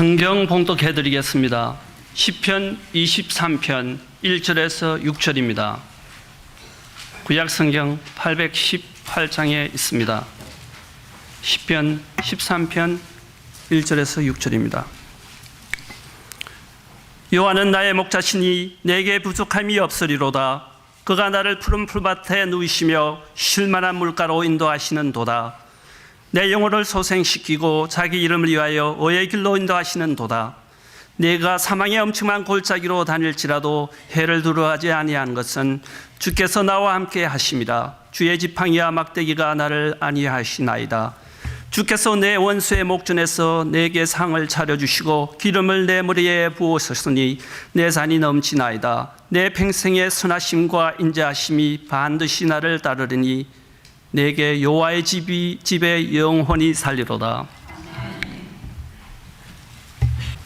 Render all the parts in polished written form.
성경 봉독해 드리겠습니다. 시편 23편 1절에서 6절입니다. 구약 성경 818장에 있습니다. 시편 13편 1절에서 6절입니다. 여호와는 나의 목자시니 내게 부족함이 없으리로다. 그가 나를 푸른 풀밭에 누이시며 쉴 만한 물가로 인도하시는도다. 내 영혼을 소생시키고 자기 이름을 위하여 의의 길로 인도하시는도다. 내가 사망의 엄청난 골짜기로 다닐지라도 해를 두려워하지 아니한 것은 주께서 나와 함께 하심이라. 주의 지팡이와 막대기가 나를 안위하시나이다. 주께서 내 원수의 목전에서 내게 상을 차려주시고 기름을 내 머리에 부으셨으니 내 잔이 넘치나이다. 내 평생의 선하심과 인자하심이 반드시 나를 따르리니 내게 여호와의 집에 영원히 살리로다.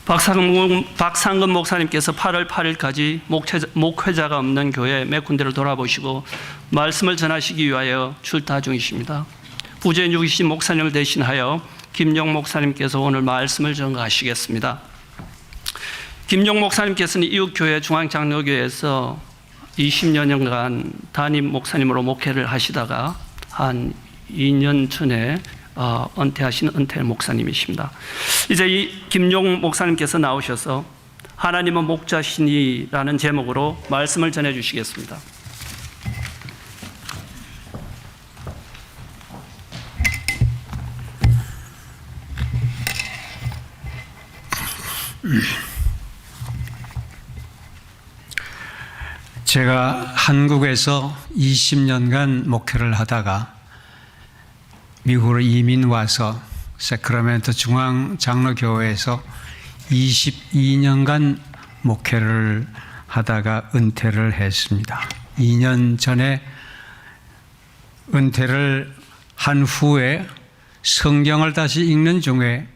박상근 목사님께서 8월 8일까지 목회자가 없는 교회 몇 군데를 돌아보시고 말씀을 전하시기 위하여 출타 중이십니다. 부재 6이신 목사님을 대신하여 김용 목사님께서 오늘 말씀을 전가하시겠습니다. 김용 목사님께서는 이웃교회 중앙장로교회에서 20여년간 담임 목사님으로 목회를 하시다가 한 2년 전에 은퇴하신 은퇴 목사님이십니다. 이제 이 김용 목사님께서 나오셔서 하나님은 목자시니라는 제목으로 말씀을 전해 주시겠습니다. 제가 한국에서 20년간 목회를 하다가 미국으로 이민 와서 세크라멘토 중앙장로교회에서 22년간 목회를 하다가 은퇴를 했습니다. 2년 전에 은퇴를 한 후에 성경을 다시 읽는 중에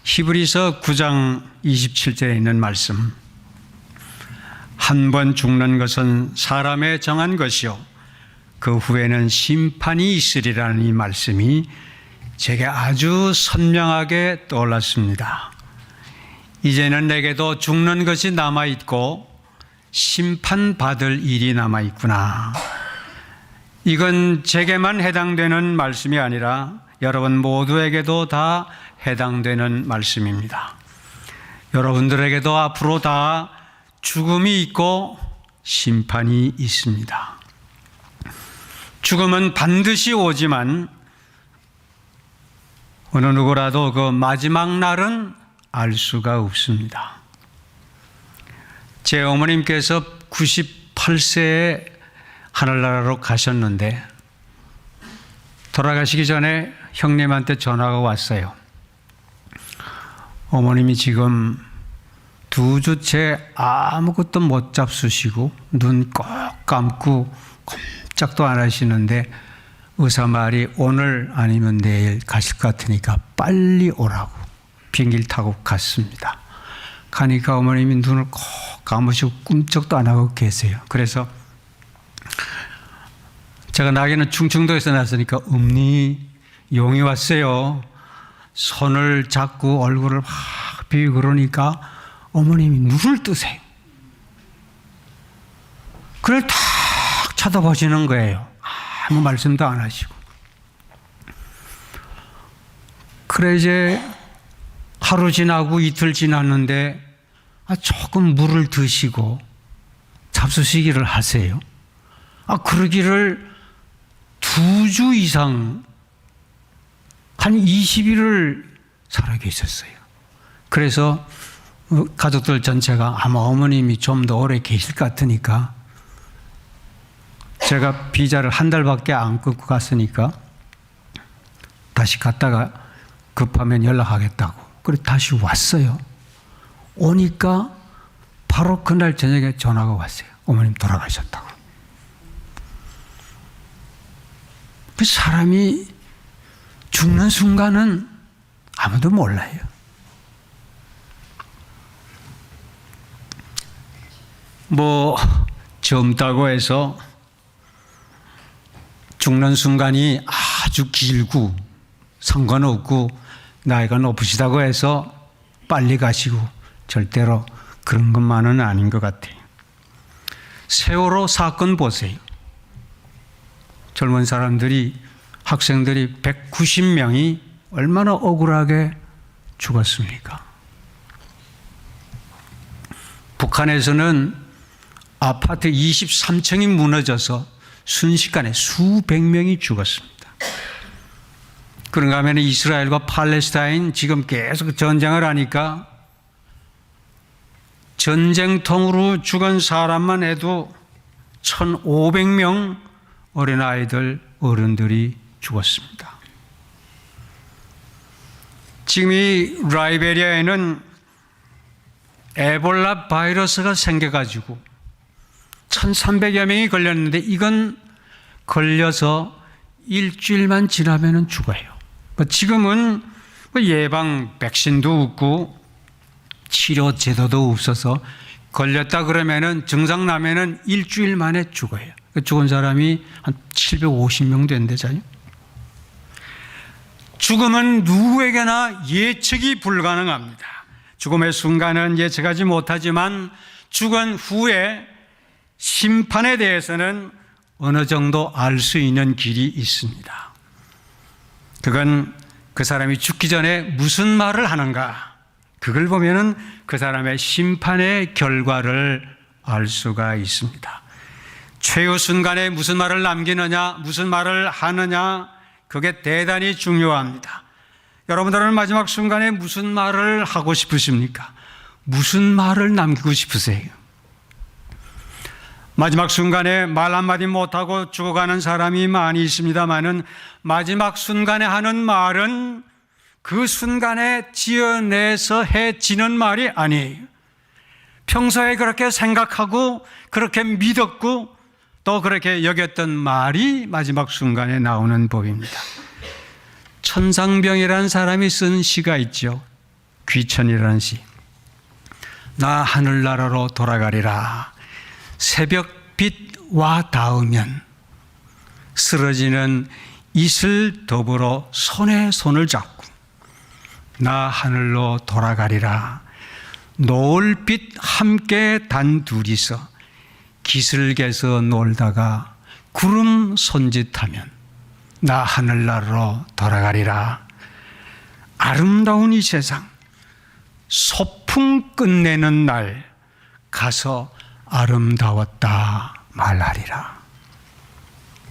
히브리서 9장 27절에 있는 말씀, 한 번 죽는 것은 사람의 정한 것이요 그 후에는 심판이 있으리라는 이 말씀이 제게 아주 선명하게 떠올랐습니다. 이제는 내게도 죽는 것이 남아있고 심판받을 일이 남아있구나. 이건 제게만 해당되는 말씀이 아니라 여러분 모두에게도 다 해당되는 말씀입니다. 여러분들에게도 앞으로 다 죽음이 있고 심판이 있습니다. 죽음은 반드시 오지만 어느 누구라도 그 마지막 날은 알 수가 없습니다. 제 어머님께서 98세에 하늘나라로 가셨는데 돌아가시기 전에 형님한테 전화가 왔어요. 어머님이 지금 2주째 아무것도 못 잡수시고 눈 꼭 감고 꼼짝도 안 하시는데 의사 말이 오늘 아니면 내일 가실 것 같으니까 빨리 오라고 비행기를 타고 갔습니다. 가니까 어머님이 눈을 꼭 감으시고 꿈쩍도 안 하고 계세요. 그래서 제가 나기는 충청도에서 났으니까 엄니 용이 왔어요. 손을 잡고 얼굴을 확 비비고 그러니까 어머님이 눈을 뜨세요. 그걸 탁 쳐다보시는 거예요. 아무 말씀도 안 하시고. 그래 이제 하루 지나고 이틀 지났는데 조금 물을 드시고 잡수시기를 하세요. 그러기를 2주 이상 한 20일을 살아계셨어요. 그래서 가족들 전체가 아마 어머님이 좀 더 오래 계실 것 같으니까 제가 비자를 한 달밖에 안 끊고 갔으니까 다시 갔다가 급하면 연락하겠다고. 그래 다시 왔어요. 오니까 바로 그날 저녁에 전화가 왔어요. 어머님 돌아가셨다고. 그 사람이 죽는 순간은 아무도 몰라요. 젊다고 해서 죽는 순간이 아주 길고 상관없고 나이가 높으시다고 해서 빨리 가시고 절대로 그런 것만은 아닌 것 같아요. 세월호 사건 보세요. 젊은 사람들이, 학생들이 190명이 얼마나 억울하게 죽었습니까? 북한에서는 아파트 23층이 무너져서 순식간에 수백 명이 죽었습니다. 그런가 하면 이스라엘과 팔레스타인 지금 계속 전쟁을 하니까 전쟁통으로 죽은 사람만 해도 1,500명 어린아이들, 어른들이 죽었습니다. 지금 이 라이베리아에는 에볼라 바이러스가 생겨가지고 1,300여 명이 걸렸는데 이건 걸려서 일주일만 지나면 죽어요. 지금은 예방 백신도 없고 치료 제도도 없어서 걸렸다 그러면은 증상 나면은 일주일 만에 죽어요. 죽은 사람이 한 750명 된대잖아요. 죽음은 누구에게나 예측이 불가능합니다. 죽음의 순간은 예측하지 못하지만 죽은 후에 심판에 대해서는 어느 정도 알 수 있는 길이 있습니다. 그건 그 사람이 죽기 전에 무슨 말을 하는가, 그걸 보면은 그 사람의 심판의 결과를 알 수가 있습니다. 최후 순간에 무슨 말을 남기느냐, 무슨 말을 하느냐, 그게 대단히 중요합니다. 여러분들은 마지막 순간에 무슨 말을 하고 싶으십니까? 무슨 말을 남기고 싶으세요? 마지막 순간에 말 한마디 못하고 죽어가는 사람이 많이 있습니다만은 마지막 순간에 하는 말은 그 순간에 지어내서 해지는 말이 아니에요. 평소에 그렇게 생각하고 그렇게 믿었고 또 그렇게 여겼던 말이 마지막 순간에 나오는 법입니다. 천상병이라는 사람이 쓴 시가 있죠. 귀천이라는 시. 나 하늘나라로 돌아가리라. 새벽빛와 닿으면 쓰러지는 이슬 더불어 손에 손을 잡고 나 하늘로 돌아가리라. 노을빛 함께 단둘이서 기슭에서 놀다가 구름 손짓하면 나 하늘나라로 돌아가리라. 아름다운 이 세상 소풍 끝내는 날 가서 아름다웠다 말하리라.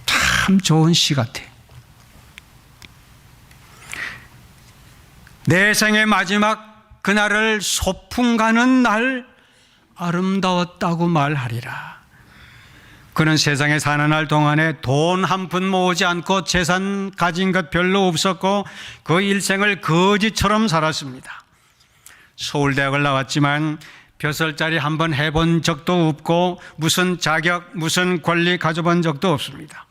참 좋은 시 같아. 내 생의 마지막 그날을 소풍 가는 날 아름다웠다고 말하리라. 그는 세상에 사는 날 동안에 돈 한 푼 모으지 않고 재산 가진 것 별로 없었고 그 일생을 거지처럼 살았습니다. 서울대학을 나왔지만 벼슬자리 한 번 해본 적도 없고 무슨 자격, 무슨 권리 가져본 적도 없습니다.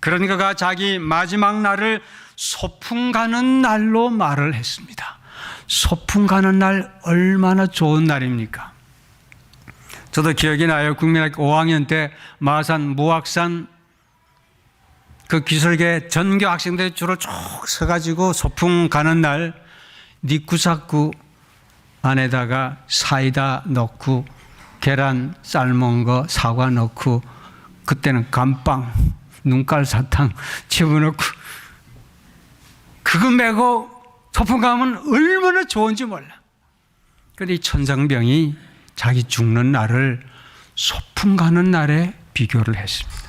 그런 그가 자기 마지막 날을 소풍 가는 날로 말을 했습니다. 소풍 가는 날 얼마나 좋은 날입니까? 저도 기억이 나요. 국민학교 5학년 때 마산 무악산 그 기슭에 전교 학생들이 줄을 쭉 서가지고 소풍 가는 날 니꾸사쿠 안에다가 사이다 넣고 계란 삶은 거 사과 넣고 그때는 감빵 눈깔 사탕 집어넣고 그거 메고 소풍 가면 얼마나 좋은지 몰라. 그런데 이 천상병이 자기 죽는 날을 소풍 가는 날에 비교를 했습니다.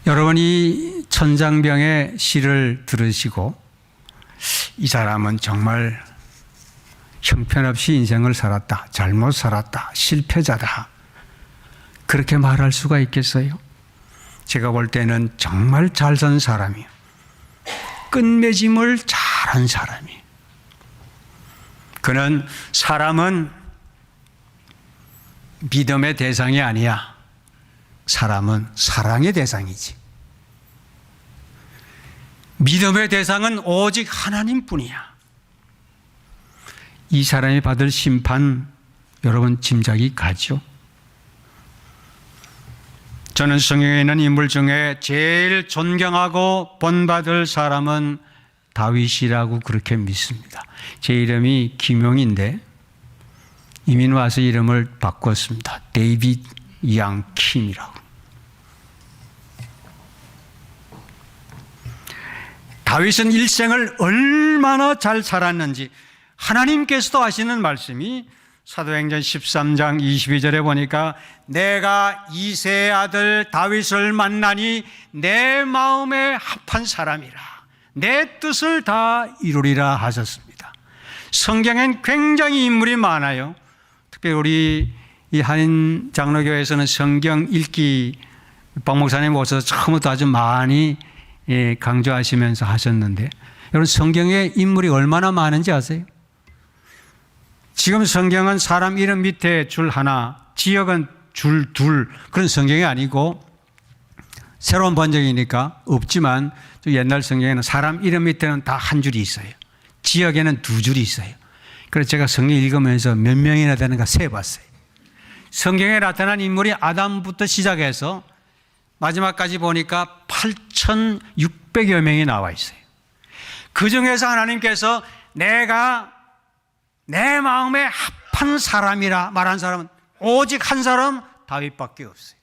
여러분이 천상병의 시를 들으시고 이 사람은 정말 형편없이 인생을 살았다, 잘못 살았다, 실패자다, 그렇게 말할 수가 있겠어요? 제가 볼 때는 정말 잘 산 사람이에요. 끝맺음을 잘한 사람이에요. 그는 사람은 믿음의 대상이 아니야. 사람은 사랑의 대상이지. 믿음의 대상은 오직 하나님뿐이야. 이 사람이 받을 심판 여러분 짐작이 가죠? 저는 성경에 있는 인물 중에 제일 존경하고 본받을 사람은 다윗이라고 그렇게 믿습니다. 제 이름이 김용인데 이민 와서 이름을 바꿨습니다. 데이빗 양 킴이라고. 다윗은 일생을 얼마나 잘 살았는지 하나님께서도 하시는 말씀이 사도행전 13장 22절에 보니까 내가 이새의 아들 다윗을 만나니 내 마음에 합한 사람이라 내 뜻을 다 이루리라 하셨습니다. 성경엔 굉장히 인물이 많아요. 특별히 우리 이 한인 장로교회에서는 성경 읽기 박 목사님 오셔서 처음부터 아주 많이 강조하시면서 하셨는데 여러분 성경에 인물이 얼마나 많은지 아세요? 지금 성경은 사람 이름 밑에 줄 하나, 지역은 줄 둘 그런 성경이 아니고 새로운 번역이니까 없지만 옛날 성경에는 사람 이름 밑에는 다 한 줄이 있어요. 지역에는 두 줄이 있어요. 그래서 제가 성경 읽으면서 몇 명이나 되는가 세봤어요. 성경에 나타난 인물이 아담부터 시작해서 마지막까지 보니까 8,600여 명이 나와 있어요. 그 중에서 하나님께서 내가 내 마음에 합한 사람이라 말한 사람은 오직 한 사람 다윗밖에 없어요.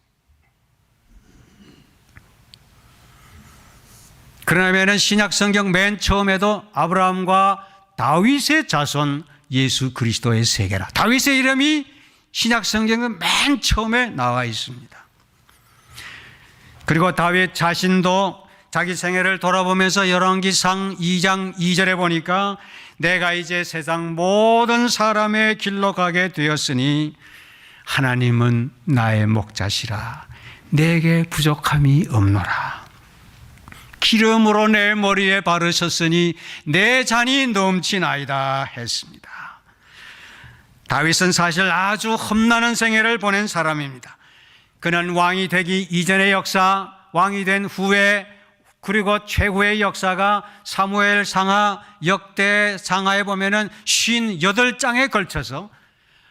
그러면은 신약 성경 맨 처음에도 아브라함과 다윗의 자손 예수 그리스도의 세계라. 다윗의 이름이 신약 성경은 맨 처음에 나와 있습니다. 그리고 다윗 자신도 자기 생애를 돌아보면서 열왕기상 2장 2절에 보니까 내가 이제 세상 모든 사람의 길로 가게 되었으니 하나님은 나의 목자시라 내게 부족함이 없노라. 기름으로 내 머리에 바르셨으니 내 잔이 넘치나이다 했습니다. 다윗은 사실 아주 험난한 생애를 보낸 사람입니다. 그는 왕이 되기 이전의 역사, 왕이 된 후에 그리고 최후의 역사가 사무엘 상하, 역대 상하에 보면은 58장에 걸쳐서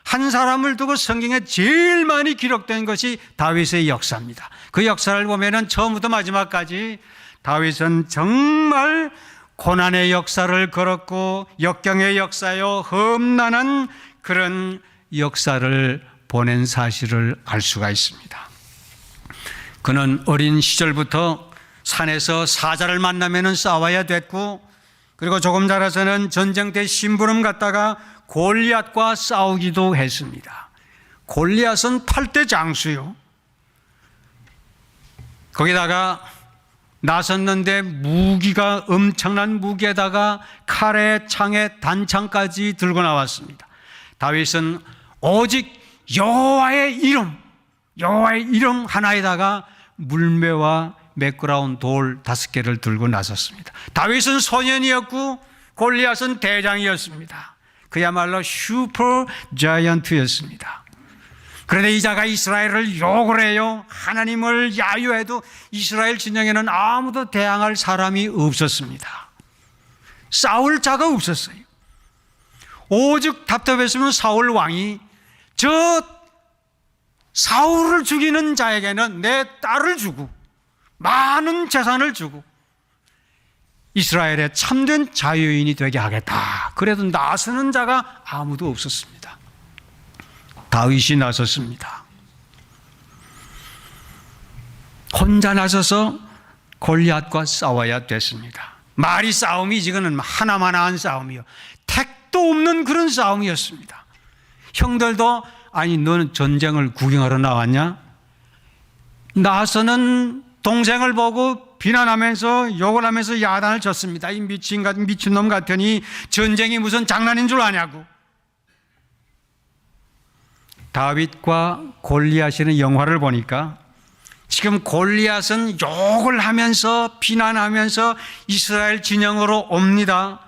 한 사람을 두고 성경에 제일 많이 기록된 것이 다윗의 역사입니다. 그 역사를 보면은 처음부터 마지막까지 다윗은 정말 고난의 역사를 걸었고 역경의 역사요 험난한 그런 역사를 보낸 사실을 알 수가 있습니다. 그는 어린 시절부터 산에서 사자를 만나면 싸워야 됐고 그리고 조금 자라서는 전쟁 때 심부름 갔다가 골리앗과 싸우기도 했습니다. 골리앗은 8대 장수요. 거기다가 나섰는데 무기가 엄청난 무기에다가 칼에 창에 단창까지 들고 나왔습니다. 다윗은 오직 여호와의 이름 하나에다가 물매와 매끄러운 돌 5개를 들고 나섰습니다. 다윗은 소년이었고 골리앗은 대장이었습니다. 그야말로 슈퍼 자이언트였습니다. 그런데 이 자가 이스라엘을 욕을 해요. 하나님을 야유해도 이스라엘 진영에는 아무도 대항할 사람이 없었습니다. 싸울 자가 없었어요. 오직 답답했으면 사울 왕이 저 사울을 죽이는 자에게는 내 딸을 주고 많은 재산을 주고 이스라엘의 참된 자유인이 되게 하겠다. 그래도 나서는 자가 아무도 없었습니다. 다윗이 나섰습니다. 혼자 나서서 골리앗과 싸워야 됐습니다. 말이 싸움이 지금은 하나만 한 싸움이요. 택도 없는 그런 싸움이었습니다. 형들도 아니 너는 전쟁을 구경하러 나왔냐? 나서는 동생을 보고 비난하면서 욕을 하면서 야단을 쳤습니다. 이 미친놈 같으니 전쟁이 무슨 장난인 줄 아냐고. 다윗과 골리앗이라는 영화를 보니까 지금 골리앗은 욕을 하면서 비난하면서 이스라엘 진영으로 옵니다.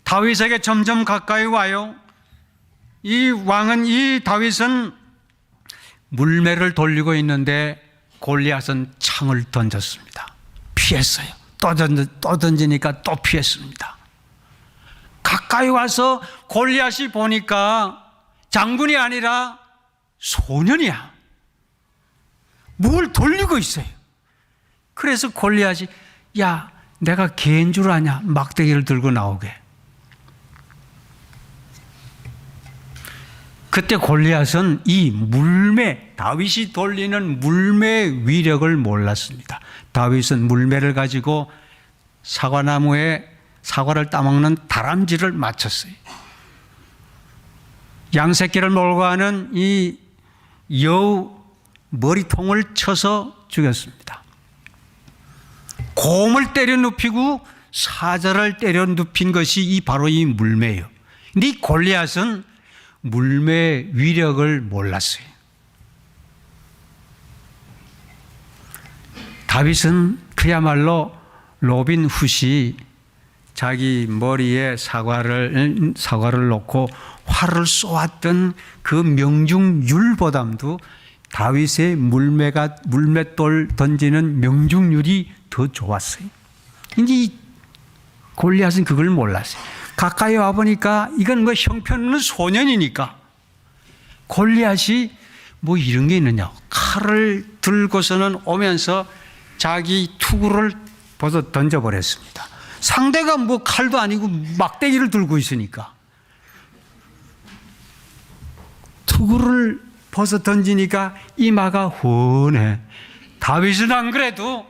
다윗에게 점점 가까이 와요. 이 다윗은 물매를 돌리고 있는데 골리앗은 창을 던졌습니다. 피했어요. 또 던지니까 또 피했습니다. 가까이 와서 골리앗이 보니까 장군이 아니라 소년이야. 뭘 돌리고 있어요. 그래서 골리앗이 야, 내가 개인 줄 아냐? 막대기를 들고 나오게. 그때 골리앗은 이 물매, 다윗이 돌리는 물매의 위력을 몰랐습니다. 다윗은 물매를 가지고 사과나무에 사과를 따먹는 다람쥐를 맞췄어요. 양새끼를 몰고 가는 이 여우 머리통을 쳐서 죽였습니다. 곰을 때려 눕히고 사자를 때려 눕힌 것이 바로 이 물매예요. 근데 이 골리앗은 물매의 위력을 몰랐어요. 다윗은 그야말로 로빈 훗이 자기 머리에 사과를 놓고 활을 쏘았던 그 명중률보다도 다윗의 물맷돌 던지는 명중률이 더 좋았어요. 이제 이 골리앗은 그걸 몰랐어요. 가까이 와보니까 이건 뭐 형편없는 소년이니까 골리앗이 뭐 이런 게 있느냐. 칼을 들고서는 오면서 자기 투구를 벗어 던져버렸습니다. 상대가 뭐 칼도 아니고 막대기를 들고 있으니까 투구를 벗어 던지니까 이마가 훤해. 다윗은 안 그래도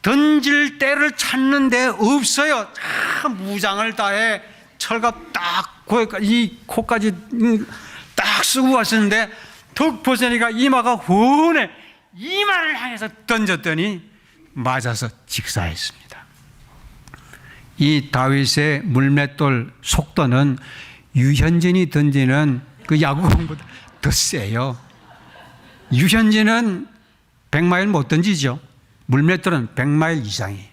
던질 때를 찾는데 없어요. 무장을 다해 철갑 딱 이 코까지 딱 쓰고 왔었는데 턱 벗으니까 이마가 훤해. 이마를 향해서 던졌더니 맞아서 직사했습니다. 이 다윗의 물맷돌 속도는 유현진이 던지는 그 야구공보다 더 세요. 유현진은 100마일 못 던지죠. 물맷돌은 100마일 이상이에요.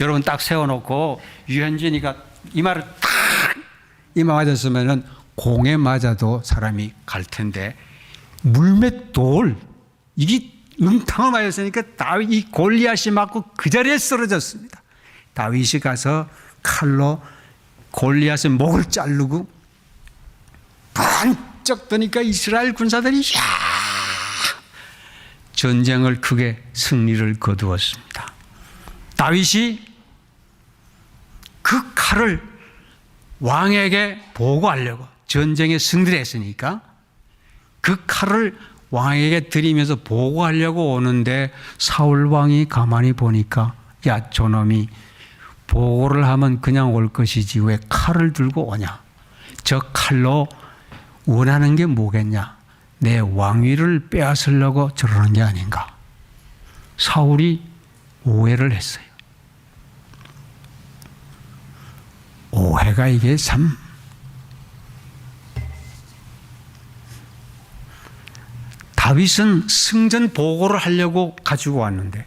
여러분 딱 세워놓고 유현진이가 이마를 탁 이마 맞았으면은 공에 맞아도 사람이 갈 텐데 물맷돌 이게 응탕을 맞았으니까 다윗이 골리앗이 맞고 그 자리에 쓰러졌습니다. 다윗이 가서 칼로 골리앗의 목을 자르고 반짝 뜨니까 이스라엘 군사들이 전쟁을 크게 승리를 거두었습니다. 다윗이 그 칼을 왕에게 보고하려고 전쟁에 승리를 했으니까 그 칼을 왕에게 드리면서 보고하려고 오는데 사울 왕이 가만히 보니까 야, 저놈이 보고를 하면 그냥 올 것이지 왜 칼을 들고 오냐. 저 칼로 원하는 게 뭐겠냐. 내 왕위를 빼앗으려고 저러는 게 아닌가. 사울이 오해를 했어요. 오해가 이게 참 다윗은 승전 보고를 하려고 가지고 왔는데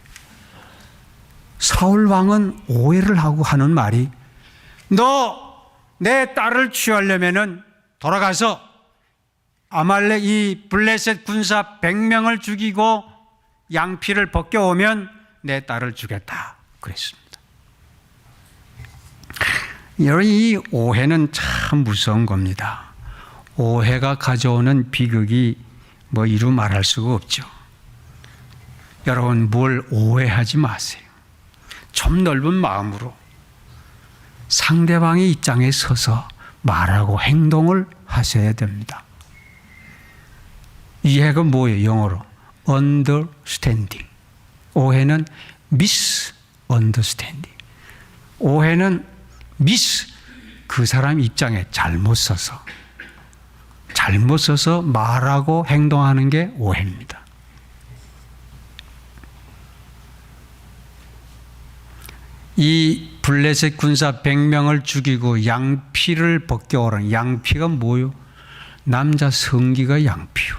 사울 왕은 오해를 하고 하는 말이 너 내 딸을 취하려면은 돌아가서 아말렉 이 블레셋 군사 100명을 죽이고 양피를 벗겨오면 내 딸을 주겠다 그랬습니다. 여러분 이 오해는 참 무서운 겁니다. 오해가 가져오는 비극이 뭐 이루 말할 수가 없죠. 여러분 뭘 오해하지 마세요. 좀 넓은 마음으로 상대방의 입장에 서서 말하고 행동을 하셔야 됩니다. 이해가 뭐예요? 영어로 understanding. 오해는 misunderstanding. 오해는 그 사람 입장에 잘못 서서 말하고 행동하는 게 오해입니다. 이 블레셋 군사 100명을 죽이고 양피를 벗겨오라는 양피가 뭐요? 남자 성기가 양피요.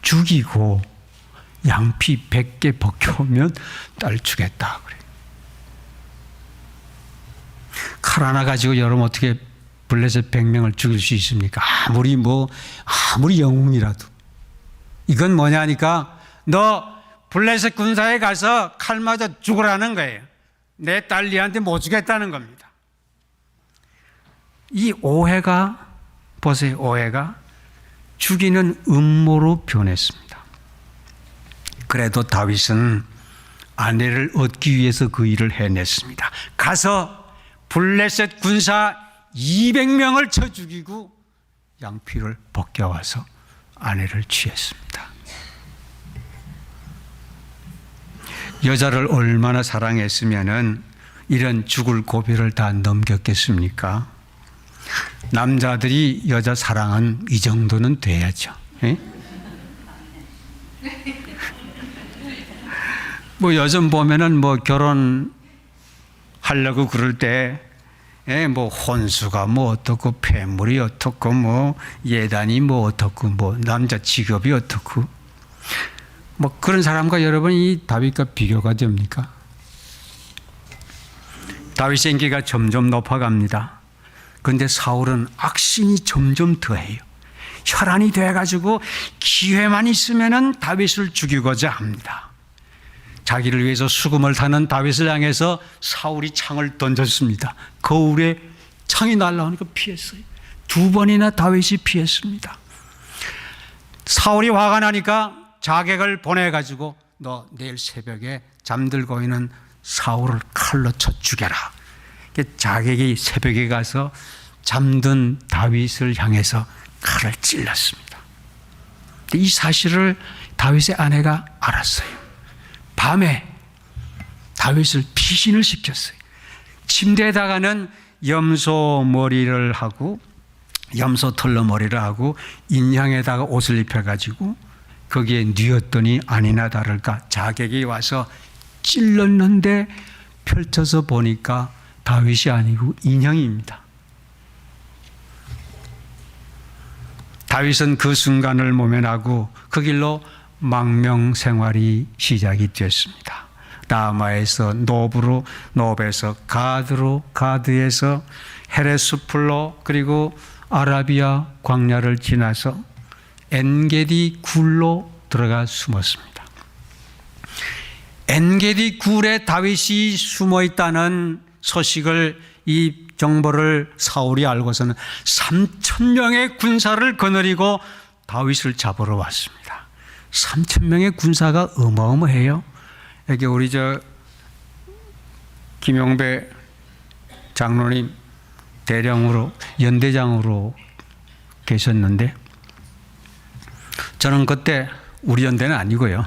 죽이고 양피 100개 벗겨오면 딸 주겠다 그래. 칼 하나 가지고 여러분 어떻게 블레셋 100명을 죽일 수 있습니까? 아무리 영웅이라도. 이건 뭐냐니까 너 블레셋 군사에 가서 칼 맞아 죽으라는 거예요. 내 딸 니한테 못 주겠다는 겁니다. 이 오해가 보세요. 오해가 죽이는 음모로 변했습니다. 그래도 다윗은 아내를 얻기 위해서 그 일을 해냈습니다. 가서 블레셋 군사 200명을 쳐 죽이고 양피를 벗겨와서 아내를 취했습니다. 여자를 얼마나 사랑했으면은 이런 죽을 고비를 다 넘겼겠습니까? 남자들이 여자 사랑은 이 정도는 돼야죠. 예? 뭐 요즘 보면은 뭐 결혼하려고 그럴 때, 뭐 혼수가 뭐 어떻고, 폐물이 어떻고, 뭐 예단이 뭐 어떻고, 뭐 남자 직업이 어떻고, 뭐 그런 사람과 여러분 이 다윗과 비교가 됩니까? 다윗의 인기가 점점 높아갑니다. 그런데 사울은 악심이 점점 더해요. 혈안이 돼가지고 기회만 있으면은 다윗을 죽이고자 합니다. 자기를 위해서 수금을 타는 다윗을 향해서 사울이 창을 던졌습니다. 거울에 창이 날아오니까 피했어요. 2번이나 다윗이 피했습니다. 사울이 화가 나니까 자객을 보내가지고 너 내일 새벽에 잠들고 있는 사울을 칼로 쳐 죽여라. 자객이 새벽에 가서 잠든 다윗을 향해서 칼을 찔렀습니다. 이 사실을 다윗의 아내가 알았어요. 밤에 다윗을 피신을 시켰어요. 침대에다가는 염소 머리를 하고 염소 털로 머리를 하고 인향에다가 옷을 입혀가지고 거기에 뉘었더니 아니나 다를까 자객이 와서 찔렀는데 펼쳐서 보니까 다윗이 아니고 인형입니다. 다윗은 그 순간을 모면하고 그 길로 망명 생활이 시작이 됐습니다. 라마에서 노브로, 노브에서 가드로, 가드에서 헤레스풀로, 그리고 아라비아 광야를 지나서 엔게디 굴로 들어가 숨었습니다. 엔게디 굴에 다윗이 숨어 있다는 소식을, 이 정보를 사울이 알고서는 3,000명의 군사를 거느리고 다윗을 잡으러 왔습니다. 3,000명의 군사가 어마어마해요. 여기 우리 김용배 장로님 대령으로, 연대장으로 계셨는데 저는 그때 우리 연대는 아니고요.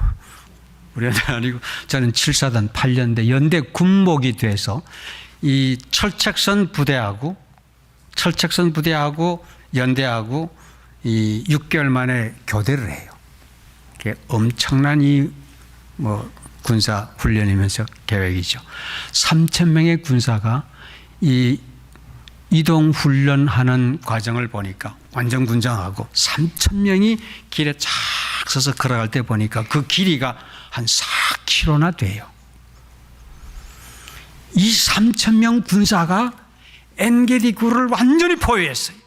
우리 연대는 아니고 저는 7사단 8연대 연대 군목이 돼서 이 철책선 부대하고 연대하고 이 6개월 만에 교대를 해요. 엄청난 군사 훈련이면서 계획이죠. 3,000명의 군사가 이 이동 훈련하는 과정을 보니까 완전 군장하고 3,000명이 길에 쫙 서서 걸어갈 때 보니까 그 길이가 한 4km나 돼요. 이 3,000명 군사가 엔게디 굴을 완전히 포위했어요.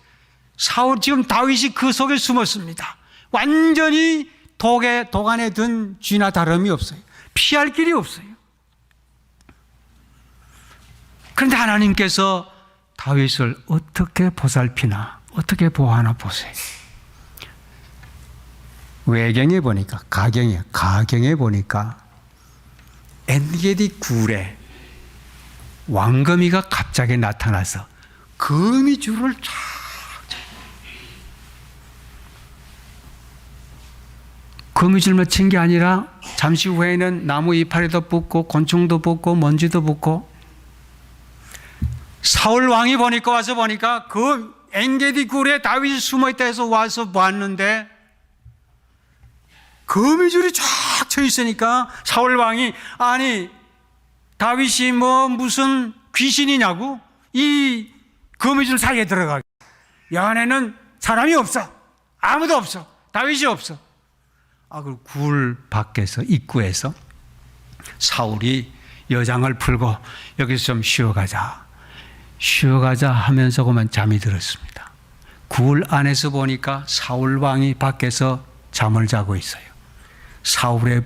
사울, 지금 다윗이 그 속에 숨었습니다. 완전히 도간에 든 쥐나 다름이 없어요. 피할 길이 없어요. 그런데 하나님께서 다윗을 어떻게 보살피나, 어떻게 보호하나 보세요. 외경에 보니까, 가경에 보니까 엔게디 굴에 왕거미가 갑자기 나타나서 거미줄을 쫙, 거미줄만 친 게 아니라 잠시 후에는 나무 이파리도 붙고 곤충도 붙고 먼지도 붙고, 사울 왕이 와서 보니까 그 엔게디 굴에 다윗이 숨어 있다 해서 와서 봤는데 거미줄이 쫙 쳐 있으니까 사울 왕이, 아니 다윗이 무슨 귀신이냐고 이 거미줄 사이에 들어가. 이 안에는 사람이 없어. 아무도 없어. 다윗이 없어. 그 굴 밖에서, 입구에서 사울이 여장을 풀고 여기서 좀 쉬어가자 하면서 그만 잠이 들었습니다. 굴 안에서 보니까 사울 왕이 밖에서 잠을 자고 있어요. 사울의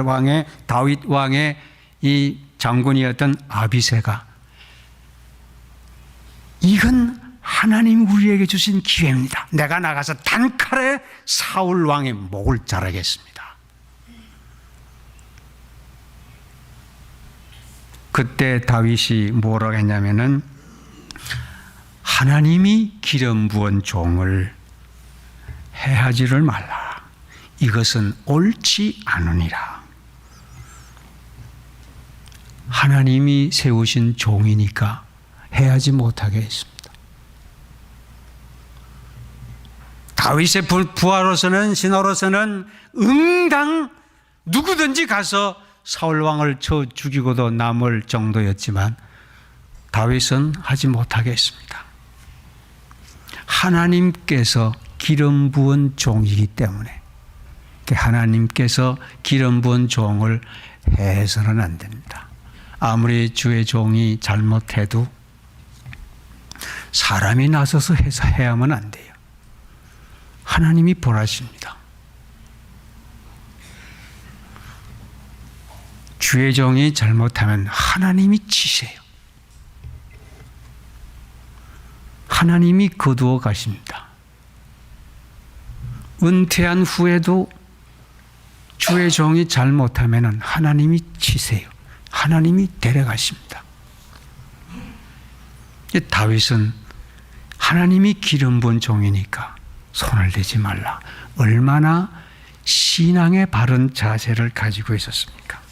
왕의, 다윗 왕의 이 장군이었던 아비새가, 이건 하나님 우리에게 주신 기회입니다. 내가 나가서 단칼에 사울 왕의 목을 자르겠습니다. 그때 다윗이 뭐라고 했냐면은 하나님이 기름 부은 종을 해하지를 말라. 이것은 옳지 않으니라. 하나님이 세우신 종이니까 해하지 못하게 했습니다. 다윗의 부하로서는 신하로서는 응당 누구든지 가서 사울 왕을 쳐 죽이고도 남을 정도였지만 다윗은 하지 못하게 했습니다. 하나님께서 기름 부은 종이기 때문에 하나님께서 기름 부은 종을 해서는 안 됩니다. 아무리 주의 종이 잘못해도 사람이 나서서 해서 해야만 안 돼요. 하나님이 벌하십니다. 주의 종이 잘못하면 하나님이 치세요. 하나님이 거두어 가십니다. 은퇴한 후에도 주의 종이 잘못하면 하나님이 치세요. 하나님이 데려가십니다. 다윗은 하나님이 기름 부은 종이니까 손을 대지 말라. 얼마나 신앙의 바른 자세를 가지고 있었습니까?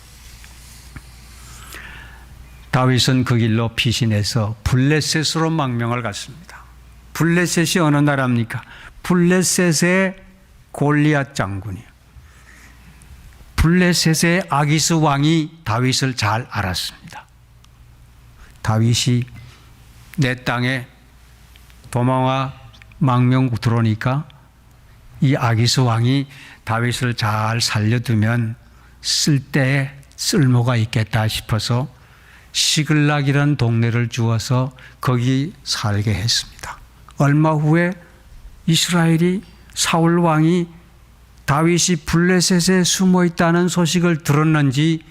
다윗은 그 길로 피신해서 블레셋으로 망명을 갔습니다. 블레셋이 어느 나라입니까? 블레셋의 골리앗 장군이요. 블레셋의 아기스 왕이 다윗을 잘 알았습니다. 다윗이 내 땅에 도망와 망명 들어오니까 이 아기스 왕이 다윗을 잘 살려두면 쓸 때에 쓸모가 있겠다 싶어서 시글락이라는 동네를 주어서 거기 살게 했습니다. 얼마 후에 이스라엘이 사울 왕이 다윗이 블레셋에 숨어 있다는 소식을 들었는지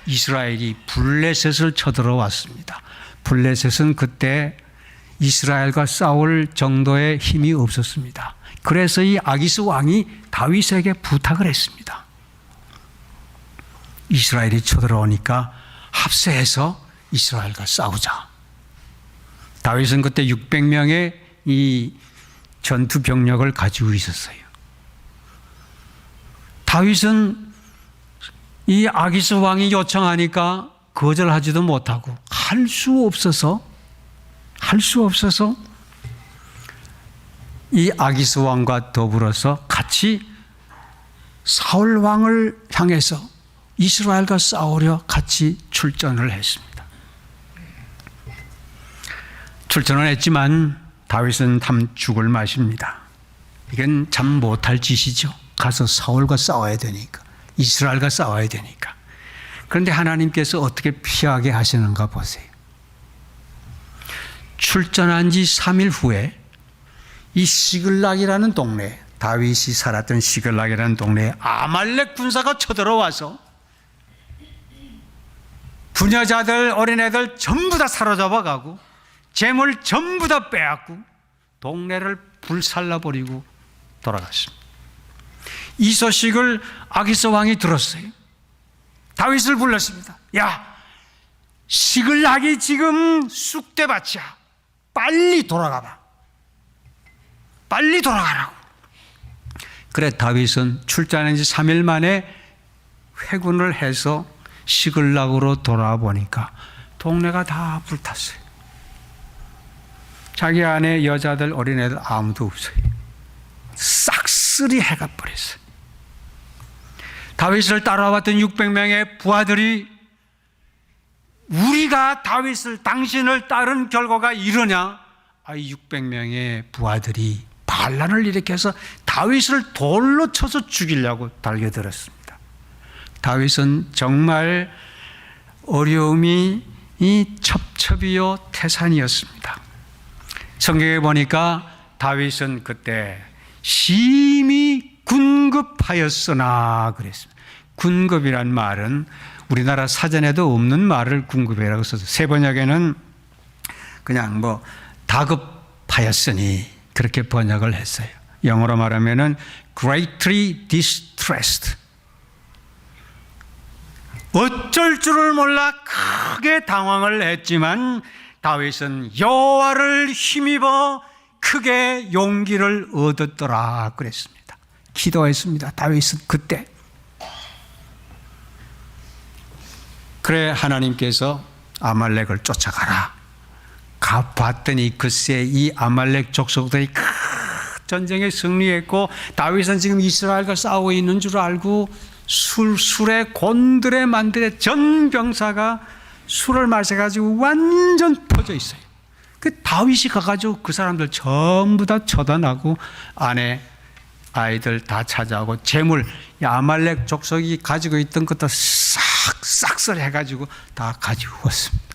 이스라엘이 블레셋을 쳐들어왔습니다. 블레셋은 그때 이스라엘과 싸울 정도의 힘이 없었습니다. 그래서 이 아기스 왕이 다윗에게 부탁을 했습니다. 이스라엘이 쳐들어오니까 합세해서 이스라엘과 싸우자. 다윗은 그때 600명의 이 전투 병력을 가지고 있었어요. 다윗은 이 아기스 왕이 요청하니까 거절하지도 못하고 할 수 없어서 이 아기스 왕과 더불어서 같이 사울 왕을 향해서 이스라엘과 싸우려 같이 출전을 했습니다. 출전을 했지만 다윗은 탐 죽을 맛입니다. 이건 참 못할 짓이죠. 가서 사울과 싸워야 되니까, 이스라엘과 싸워야 되니까. 그런데 하나님께서 어떻게 피하게 하시는가 보세요. 출전한 지 3일 후에 이 시글락이라는 동네, 다윗이 살았던 시글락이라는 동네에 아말렉 군사가 쳐들어와서 부녀자들, 어린애들 전부 다 사로잡아가고 재물 전부 다 빼앗고 동네를 불살라버리고 돌아갔습니다. 이 소식을 아기스 왕이 들었어요. 다윗을 불렀습니다. 야, 시글락이 지금 쑥대밭이야. 빨리 돌아가봐. 빨리 돌아가라고. 그래 다윗은 출전한 지 3일 만에 회군을 해서 시글락으로 돌아와 보니까 동네가 다 불탔어요. 자기 안에 여자들, 어린애들 아무도 없어요. 싹쓸이 해가 버렸어요. 다윗을 따라왔던 600명의 부하들이 우리가 다윗을, 당신을 따른 결과가 이러냐? 이 600명의 부하들이 반란을 일으켜서 다윗을 돌로 쳐서 죽이려고 달겨들었습니다. 다윗은 정말 어려움이 첩첩이요 태산이었습니다. 성경에 보니까 다윗은 그때 심히 군급하였으나 그랬습니다. 군급이란 말은 우리나라 사전에도 없는 말을 군급이라고 써서 세번역에는 그냥 다급 타였으니 그렇게 번역을 했어요. 영어로 말하면은 greatly distressed. 어쩔 줄을 몰라 크게 당황을 했지만 다윗은 여호와를 힘입어 크게 용기를 얻었더라 그랬습니다. 기도했습니다. 다윗은 그때. 그래 하나님께서 아말렉을 쫓아가라. 가봤더니 글쎄 이 아말렉 족속들이 큰 전쟁에 승리했고 다윗은 지금 이스라엘과 싸우고 있는 줄 알고 술에 곤드레 만드레 전 병사가 술을 마셔가지고 완전 퍼져 있어요. 그 다윗이 가가지고 그 사람들 전부 다 처단하고 아내 아이들 다 찾아오고 재물 아말렉 족속이 가지고 있던 것도 싹 싹쓸해가지고 다 가지고 왔습니다.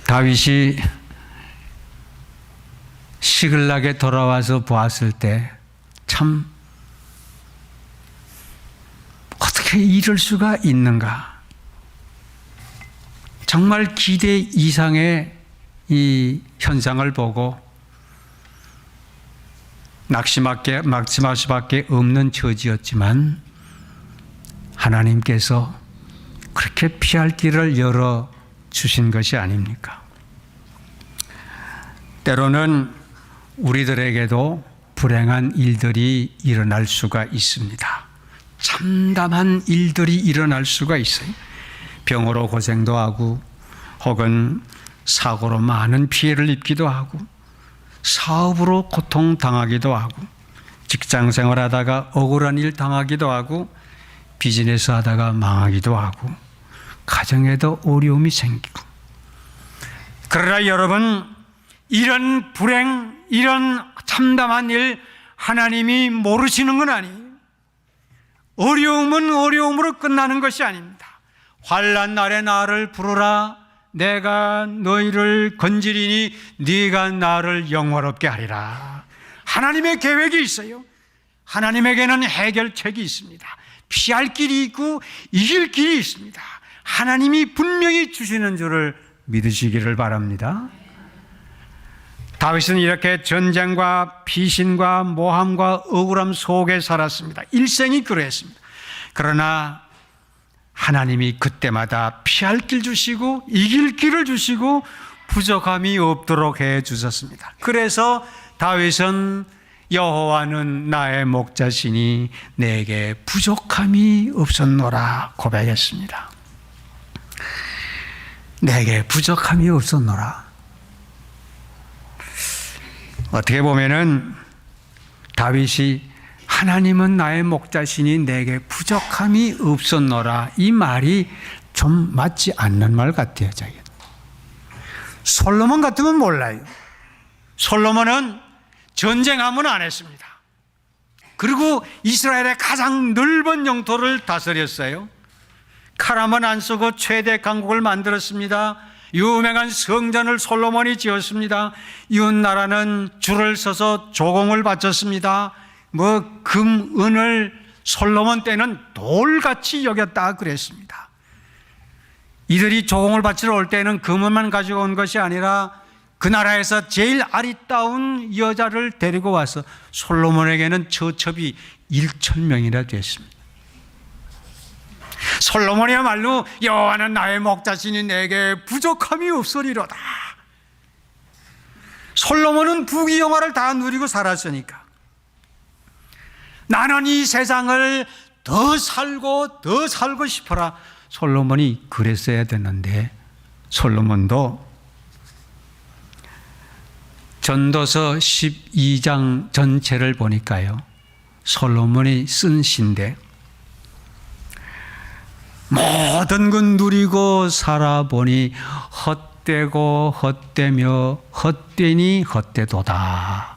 다윗이 시글락에 돌아와서 보았을 때 참 어떻게 이럴 수가 있는가. 정말 기대 이상의 이 현상을 보고 낙심할 수밖에 없는 처지였지만 하나님께서 그렇게 피할 길을 열어주신 것이 아닙니까? 때로는 우리들에게도 불행한 일들이 일어날 수가 있습니다. 참담한 일들이 일어날 수가 있어요. 병으로 고생도 하고 혹은 사고로 많은 피해를 입기도 하고 사업으로 고통당하기도 하고 직장 생활하다가 억울한 일 당하기도 하고 비즈니스 하다가 망하기도 하고 가정에도 어려움이 생기고 그러나 여러분 이런 불행 이런 참담한 일 하나님이 모르시는 건 아니에요. 어려움은 어려움으로 끝나는 것이 아닙니다. 환난 날에 나를 부르라 내가 너희를 건지리니 네가 나를 영화롭게 하리라. 하나님의 계획이 있어요. 하나님에게는 해결책이 있습니다. 피할 길이 있고 이길 길이 있습니다. 하나님이 분명히 주시는 줄을 믿으시기를 바랍니다. 다윗은 이렇게 전쟁과 피신과 모함과 억울함 속에 살았습니다. 일생이 그랬습니다. 그러나 하나님이 그때마다 피할 길 주시고 이길 길을 주시고 부족함이 없도록 해 주셨습니다. 그래서 다윗은 여호와는 나의 목자시니 내게 부족함이 없었노라 고백했습니다. 내게 부족함이 없었노라. 어떻게 보면은 다윗이 하나님은 나의 목자시니 내게 부족함이 없었노라 이 말이 좀 맞지 않는 말 같아요. 솔로몬 같으면 몰라요. 솔로몬은 전쟁하면 안 했습니다. 그리고 이스라엘의 가장 넓은 영토를 다스렸어요. 칼 한번 안 쓰고 최대 강국을 만들었습니다. 유명한 성전을 솔로몬이 지었습니다. 이웃 나라는 줄을 서서 조공을 바쳤습니다. 금, 은을 솔로몬 때는 돌같이 여겼다 그랬습니다. 이들이 조공을 바치러 올 때는 금은만 가지고 온 것이 아니라 그 나라에서 제일 아리따운 여자를 데리고 와서 솔로몬에게는 처첩이 1,000명이나 됐습니다. 솔로몬이야말로 여호와는 나의 목자시니 내게 부족함이 없으리로다. 솔로몬은 부귀영화를 다 누리고 살았으니까 나는 이 세상을 더 살고 싶어라. 솔로몬이 그랬어야 되는데 솔로몬도 전도서 12장 전체를 보니까요 솔로몬이 쓴 시인데 모든 것 누리고 살아보니 헛되고 헛되며 헛되니 헛되도다.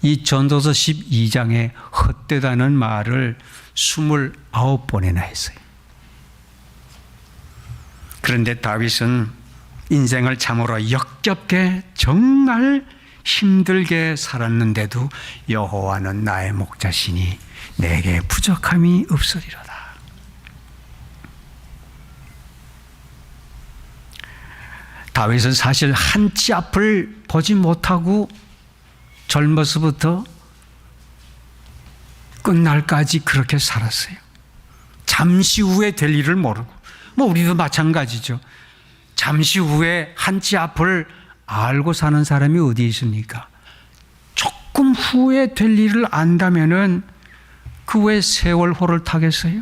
이 전도서 12장에 헛되다는 말을 29번이나 했어요. 그런데 다윗은 인생을 참으로 역겹게 정말 힘들게 살았는데도 여호와는 나의 목자시니 내게 부족함이 없으리로다. 다윗은 사실 한치 앞을 보지 못하고 젊어서부터 끝날까지 그렇게 살았어요. 잠시 후에 될 일을 모르고, 우리도 마찬가지죠. 잠시 후에 한치 앞을 알고 사는 사람이 어디 있습니까? 조금 후에 될 일을 안다면은 그 왜 세월호를 타겠어요?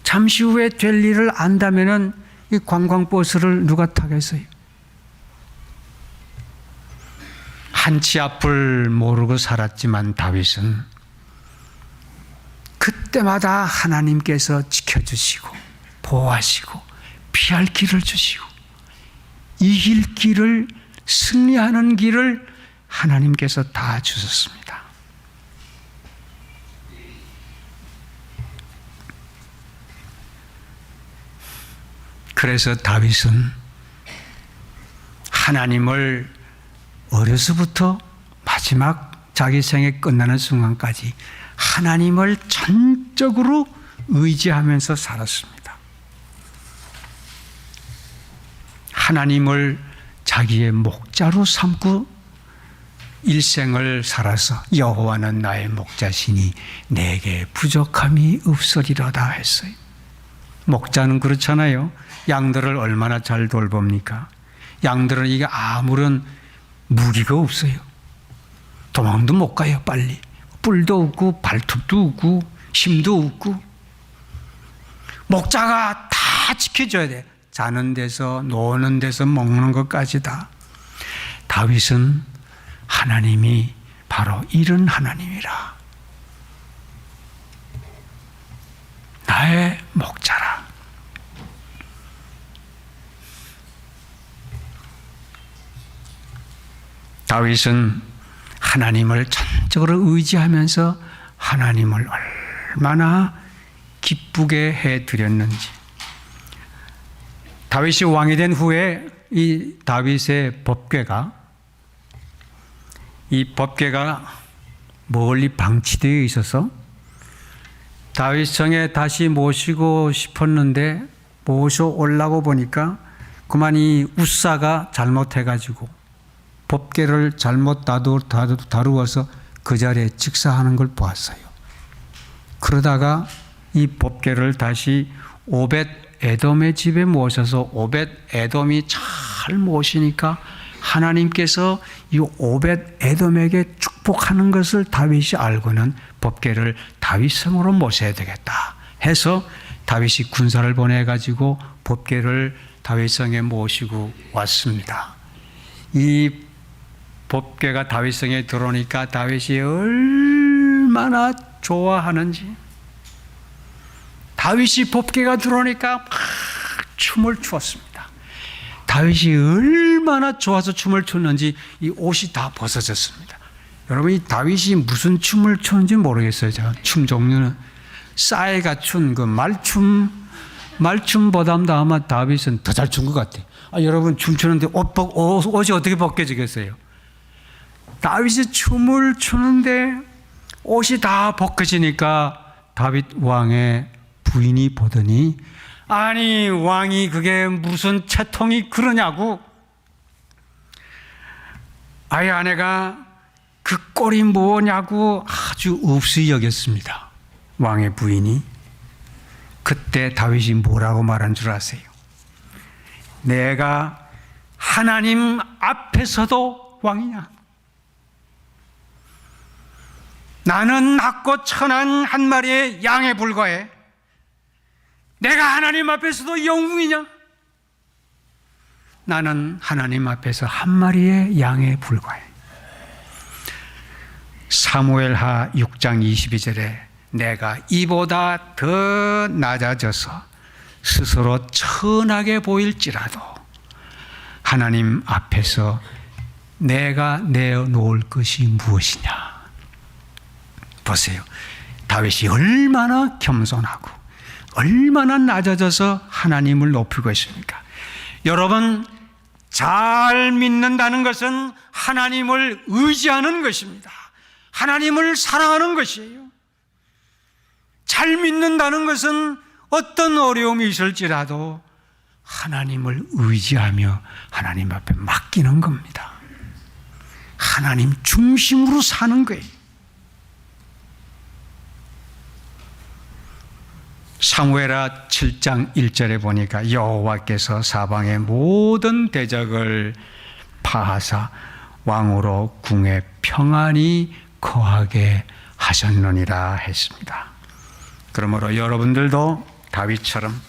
잠시 후에 될 일을 안다면은 이 관광버스를 누가 타겠어요? 한치 앞을 모르고 살았지만 다윗은 그때마다 하나님께서 지켜주시고 보호하시고 피할 길을 주시고 이길 길을, 승리하는 길을 하나님께서 다 주셨습니다. 그래서 다윗은 하나님을 어려서부터 마지막 자기 생애 끝나는 순간까지 하나님을 전적으로 의지하면서 살았습니다. 하나님을 자기의 목자로 삼고 일생을 살아서 여호와는 나의 목자시니 내게 부족함이 없으리로다 했어요. 목자는 그렇잖아요. 양들을 얼마나 잘 돌봅니까? 양들은 이게 아무런 무기가 없어요. 도망도 못 가요, 빨리. 뿔도 없고 발톱도 없고 힘도 없고. 목자가 다 지켜줘야 돼. 자는 데서 노는 데서 먹는 것까지 다. 다윗은 하나님이 바로 이런 하나님이라. 나의 목자라. 다윗은 하나님을 전적으로 의지하면서 하나님을 얼마나 기쁘게 해드렸는지. 다윗이 왕이 된 후에 이 다윗의 법궤가 멀리 방치되어 있어서 다윗성에 다시 모시고 싶었는데 모셔 올라고 보니까 그만 이 우사가 잘못해가지고 법궤를 잘못 다루어서 그 자리에 직사하는 걸 보았어요. 그러다가 이 법궤를 다시 오벳 에돔의 집에 모셔서 오벳 에돔이 잘 모시니까 하나님께서 이 오벳 에돔에게 축복하는 것을 다윗이 알고는 법궤를 다윗성으로 모셔야 되겠다 해서 다윗이 군사를 보내가지고 법궤를 다윗성에 모시고 왔습니다. 이 법궤가 다윗성에 들어오니까 다윗이 얼마나 좋아하는지. 다윗이 법궤가 들어오니까 막 춤을 추었습니다. 다윗이 얼마나 좋아서 춤을 췄는지 이 옷이 다 벗어졌습니다. 여러분, 이 다윗이 무슨 춤을 췄는지 모르겠어요. 제가 춤 종류는 싸이가 춘 그 말춤보다 아마 다윗은 더 잘 춘 것 같아요. 여러분 춤추는데 옷이 어떻게 벗겨지겠어요? 다윗이 춤을 추는데 옷이 다 벗겨지니까 다윗 왕의 부인이 보더니 아니 왕이 그게 무슨 채통이 그러냐고. 아이 아내가 그 꼴이 뭐냐고 아주 없이 여겼습니다. 왕의 부인이. 그때 다윗이 뭐라고 말한 줄 아세요? 내가 하나님 앞에서도 왕이냐? 나는 낮고 천한 한 마리의 양에 불과해. 내가 하나님 앞에서도 영웅이냐? 나는 하나님 앞에서 한 마리의 양에 불과해. 사무엘하 6장 22절에 내가 이보다 더 낮아져서 스스로 천하게 보일지라도 하나님 앞에서 내가 내어놓을 것이 무엇이냐. 보세요. 다윗이 얼마나 겸손하고 얼마나 낮아져서 하나님을 높이고 있습니까? 여러분, 잘 믿는다는 것은 하나님을 의지하는 것입니다. 하나님을 사랑하는 것이에요. 잘 믿는다는 것은 어떤 어려움이 있을지라도 하나님을 의지하며 하나님 앞에 맡기는 겁니다. 하나님 중심으로 사는 거예요. 사무엘하 7장 1절에 보니까 여호와께서 사방의 모든 대적을 파하사 왕으로 궁에 평안히 거하게 하셨느니라 했습니다. 그러므로 여러분들도 다윗처럼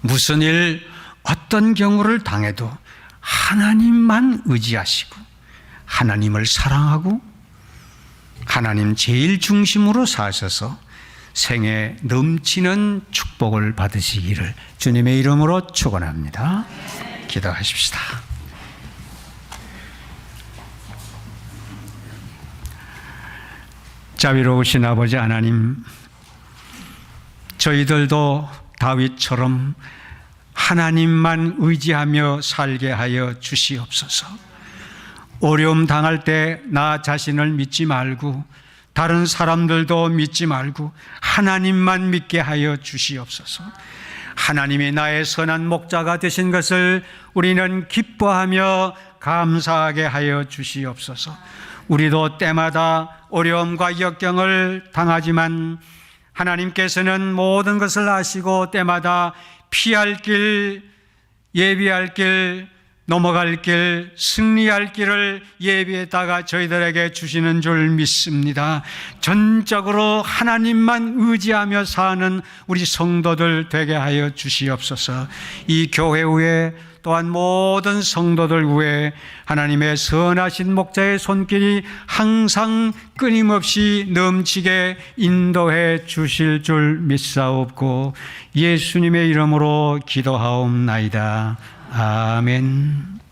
무슨 일, 어떤 경우를 당해도 하나님만 의지하시고 하나님을 사랑하고 하나님 제일 중심으로 사셔서 생에 넘치는 축복을 받으시기를 주님의 이름으로 축원합니다. 기도하십시다. 자비로우신 아버지 하나님, 저희들도 다윗처럼 하나님만 의지하며 살게 하여 주시옵소서. 어려움 당할 때 나 자신을 믿지 말고 다른 사람들도 믿지 말고 하나님만 믿게 하여 주시옵소서. 하나님이 나의 선한 목자가 되신 것을 우리는 기뻐하며 감사하게 하여 주시옵소서. 우리도 때마다 어려움과 역경을 당하지만 하나님께서는 모든 것을 아시고 때마다 피할 길, 예비할 길, 넘어갈 길, 승리할 길을 예비했다가 저희들에게 주시는 줄 믿습니다. 전적으로 하나님만 의지하며 사는 우리 성도들 되게 하여 주시옵소서. 이 교회 위에 또한 모든 성도들 위에 하나님의 선하신 목자의 손길이 항상 끊임없이 넘치게 인도해 주실 줄 믿사옵고 예수님의 이름으로 기도하옵나이다. 아멘.